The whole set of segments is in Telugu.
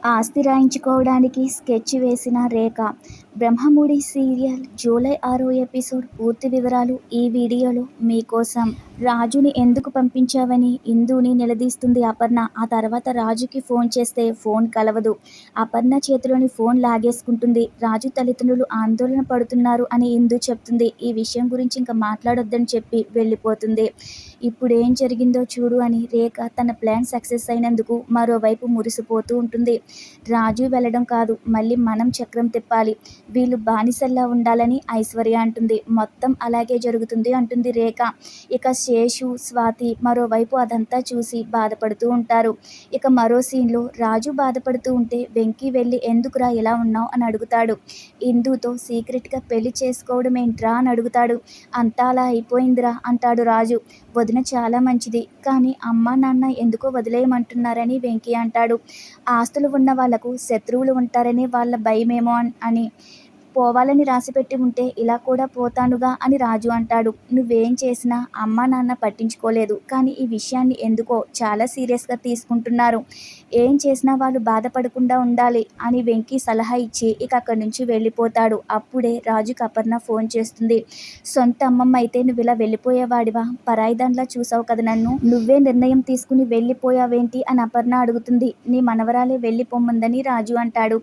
ఆస్తి రాయించుకోవడానికి స్కెచ్ వేసిన రేఖ. బ్రహ్మముడి సీరియల్ జూలై 6 ఎపిసోడ్ పూర్తి వివరాలు ఈ వీడియోలో మీకోసం. రాజుని ఎందుకు పంపించావని ఇందుని నిలదీస్తుంది అపర్ణ. ఆ తర్వాత రాజుకి ఫోన్ చేస్తే ఫోన్ కలవదు. అపర్ణ చేతిలోని ఫోన్ లాగేసుకుంటుంది. రాజు తల్లిదండ్రులు ఆందోళన పడుతున్నారు అని ఇందు చెప్తుంది. ఈ విషయం గురించి ఇంకా మాట్లాడొద్దని చెప్పి వెళ్ళిపోతుంది. ఇప్పుడేం జరిగిందో చూడు అని రేఖ తన ప్లాన్ సక్సెస్ అయినందుకు మరోవైపు మురిసిపోతూ ఉంటుంది. రాజు వెళ్ళడం కాదు, మళ్ళీ మనం చక్రం తిప్పాలి, వీళ్ళు బానిసల్లా ఉండాలని ఐశ్వర్య అంటుంది. మొత్తం అలాగే జరుగుతుంది అంటుంది రేఖ. ఇక శేషు, స్వాతి మరోవైపు అదంతా చూసి బాధపడుతూ ఉంటారు. ఇక మరో సీన్లో రాజు బాధపడుతూ ఉంటే వెంకీ వెళ్ళి ఎందుకురా ఇలా ఉన్నావు అని అడుగుతాడు. ఇందుతో సీక్రెట్గా పెళ్లి చేసుకోవడం ఏంట్రా అని అడుగుతాడు. అంతా అలా అయిపోయిందిరా అంటాడు రాజు. వదిన చాలా మంచిది, కానీ అమ్మా నాన్న ఎందుకో వదిలేయమంటున్నారని వెంకీ అంటాడు. ఆస్తులు ఉన్న వాళ్లకు శత్రువులు ఉంటారని వాళ్ళ భయమేమో అని. పోవాలని రాసిపెట్టి ఉంటే ఇలా కూడా పోతానుగా అని రాజు అంటాడు. నువ్వేం చేసినా అమ్మా నాన్న పట్టించుకోలేదు, కానీ ఈ విషయాన్ని ఎందుకో చాలా సీరియస్గా తీసుకుంటున్నారు. ఏం చేసినా వాళ్ళు బాధపడకుండా ఉండాలి అని వెంకీ సలహా ఇచ్చి ఇక అక్కడి నుంచి వెళ్ళిపోతాడు. అప్పుడే రాజుకి అపర్ణ ఫోన్ చేస్తుంది. సొంత అమ్మమ్మ అయితే నువ్వు ఇలా వెళ్ళిపోయేవాడివా? పరాయిదాన్లా చూసావు కదా నన్ను, నువ్వే నిర్ణయం తీసుకుని వెళ్ళిపోయావేంటి అని అపర్ణ అడుగుతుంది. నీ మనవరాలే వెళ్ళిపోమ్మందని రాజు అంటాడు.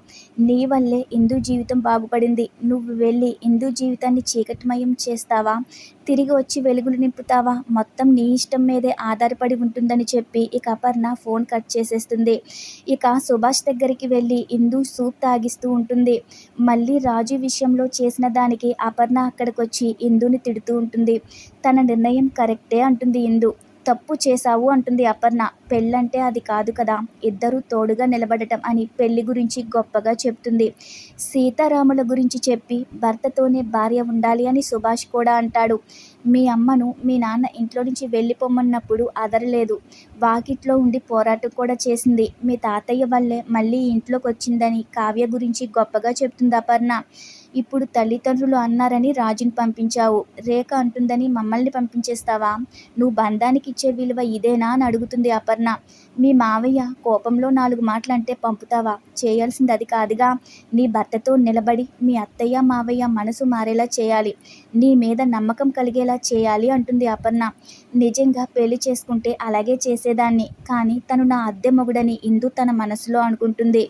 నీ వల్లే ఇందు జీవితం బాగుపడింది. నువ్వు వెళ్ళి ఇందు జీవితాన్ని చీకటిమయం చేస్తావా, తిరిగి వచ్చి వెలుగులు నింపుతావా, మొత్తం నీ ఇష్టం మీదే ఆధారపడి ఉంటుందని చెప్పి ఇక అపర్ణ ఫోన్ కట్ చేసేస్తుంది. ఇక సుభాష్ దగ్గరికి వెళ్ళి ఇందు సూప్ తాగిస్తూ ఉంటుంది. మళ్ళీ రాజు విషయంలో చేసిన దానికి అపర్ణ అక్కడికొచ్చి ఇందుని తిడుతూ ఉంటుంది. తన నిర్ణయం కరెక్టే అంటుంది ఇందు. తప్పు చేశావు అంటుంది అపర్ణ. పెళ్ళంటే అది కాదు కదా, ఇద్దరూ తోడుగా నిలబడటం అని పెళ్లి గురించి గొప్పగా చెప్తుంది. సీతారాముల గురించి చెప్పి భర్తతోనే భార్య ఉండాలి అని సుభాష్ కూడా అంటాడు. మీ అమ్మను మీ నాన్న ఇంట్లో నుంచి వెళ్ళిపోమన్నప్పుడు అదరలేదు, వాకిట్లో ఉండి పోరాటం కూడా చేసింది. మీ తాతయ్య వల్లే మళ్ళీ ఇంట్లోకి వచ్చిందని కావ్య గురించి గొప్పగా చెప్తుంది అపర్ణ. ఇప్పుడు తల్లిదండ్రులు అన్నారని రాజుని పంపించావు, రేఖ అంటుందని మమ్మల్ని పంపించేస్తావా? నువ్వు బంధానికి ఇచ్చే విలువ ఇదేనా అని అడుగుతుంది అపర్ణ. మీ మావయ్య కోపంలో 4 మాటలు అంటే పంపుతావా? చేయాల్సింది అది కాదుగా. నీ భర్తతో నిలబడి మీ అత్తయ్య మావయ్య మనసు మారేలా చేయాలి, నీ మీద నమ్మకం కలిగేలా చేయాలి అంటుంది అపర్ణ. నిజంగా పెళ్లి చేసుకుంటే అలాగే చేసేదాన్ని, కానీ తను నా అద్దె మొగుడని ఇందు తన మనసులో అనుకుంటుంది.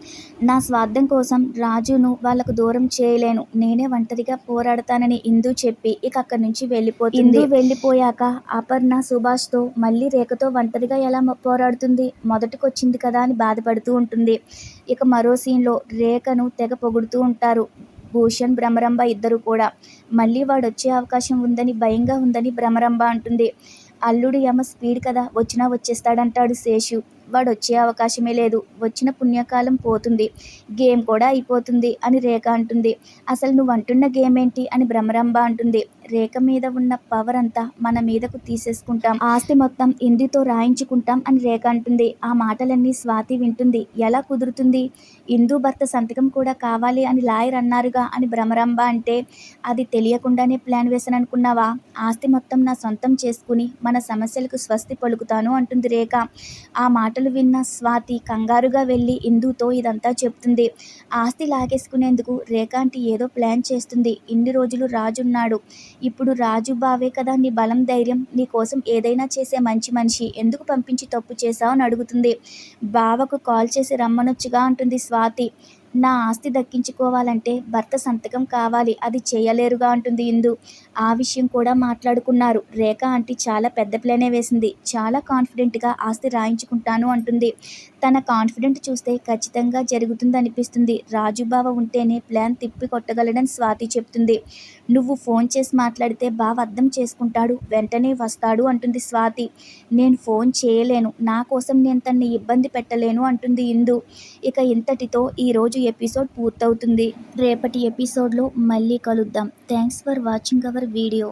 నా స్వార్థం కోసం రాజును వాళ్లకు దూరం చేయలేను, నేనే ఒంటరిగా పోరాడతానని ఇందు చెప్పి ఇక అక్కడి నుంచి వెళ్ళిపోతుంది. ఇందు వెళ్ళిపోయాక అపర్ణ సుభాష్తో మళ్ళీ రేఖతో ఒంటరిగా ఎలా పోరాడుతుంది, మొదటికొచ్చింది కదా అని బాధపడుతూ ఉంటుంది. ఇక మరో సీన్లో రేఖను తెగ పొగుడుతూ ఉంటారు భూషణ్, భ్రమరంభ ఇద్దరు కూడా. మళ్ళీ వాడొచ్చే అవకాశం ఉందని భయంగా ఉందని భ్రమరంభ అంటుంది. అల్లుడు యమ స్పీడ్ కదా, వచ్చినా వచ్చేస్తాడంటాడు శేషు. వాడు వచ్చే అవకాశమే లేదు, వచ్చిన పుణ్యకాలం పోతుంది, గేమ్ కూడా అయిపోతుంది అని రేఖ అంటుంది. అసలు నువ్వు అంటున్న గేమ్ ఏంటి అని భ్రమరంభ అంటుంది. రేఖ మీద ఉన్న పవర్ అంతా మన మీదకు తీసేసుకుంటాం, ఆస్తి మొత్తం ఇందుతో రాయించుకుంటాం అని రేఖ అంటుంది. ఆ మాటలన్నీ స్వాతి వింటుంది. ఎలా కుదురుతుంది? ఇందు భర్త సంతకం కూడా కావాలి అని లాయర్ అన్నారుగా అని భ్రమరంభ అంటే, అది తెలియకుండానే ప్లాన్ వేసాననుకున్నావా? ఆస్తి మొత్తం నా సొంతం చేసుకుని మన సమస్యలకు స్వస్తి పలుకుతాను అంటుంది రేఖ. ఆ మాటలు విన్న స్వాతి కంగారుగా వెళ్ళి ఇందుతో ఇదంతా చెప్తుంది. ఆస్తి లాగేసుకునేందుకు రేఖ అంటే ఏదో ప్లాన్ చేస్తుంది. ఇన్ని రోజులు రాజున్నాడు, ఇప్పుడు రాజు బావే కదా నీ బలం ధైర్యం, నీ కోసం ఏదైనా చేసే మంచి మనిషి, ఎందుకు పంపించి తప్పు చేశావు అని అడుగుతుంది. బావకు కాల్ చేసి రమ్మనొచ్చుగా అంటుంది స్వాతి. నా ఆస్తి దక్కించుకోవాలంటే భర్త సంతకం కావాలి, అది చేయలేరుగా అంటుంది ఇందు. ఆ విషయం కూడా మాట్లాడుకున్నారు. రేఖ ఆంటీ చాలా పెద్ద ప్లానే వేసింది, చాలా కాన్ఫిడెంట్గా ఆస్తి రాయించుకుంటాను అంటుంది. తన కాన్ఫిడెంట్ చూస్తే ఖచ్చితంగా జరుగుతుందనిపిస్తుంది. రాజుబావ ఉంటేనే ప్లాన్ తిప్పి కొట్టగలడని స్వాతి చెప్తుంది. నువ్వు ఫోన్ చేసి మాట్లాడితే బావ అర్థం చేసుకుంటాడు, వెంటనే వస్తాడు అంటుంది స్వాతి. నేను ఫోన్ చేయలేను, నా కోసం నేను తన్ని ఇబ్బంది పెట్టలేను అంటుంది ఇందు. ఇక ఇంతటితో ఈరోజు ఎపిసోడ్ పూర్తవుతుంది. రేపటి ఎపిసోడ్లో మళ్ళీ కలుద్దాం. Thanks for watching our video.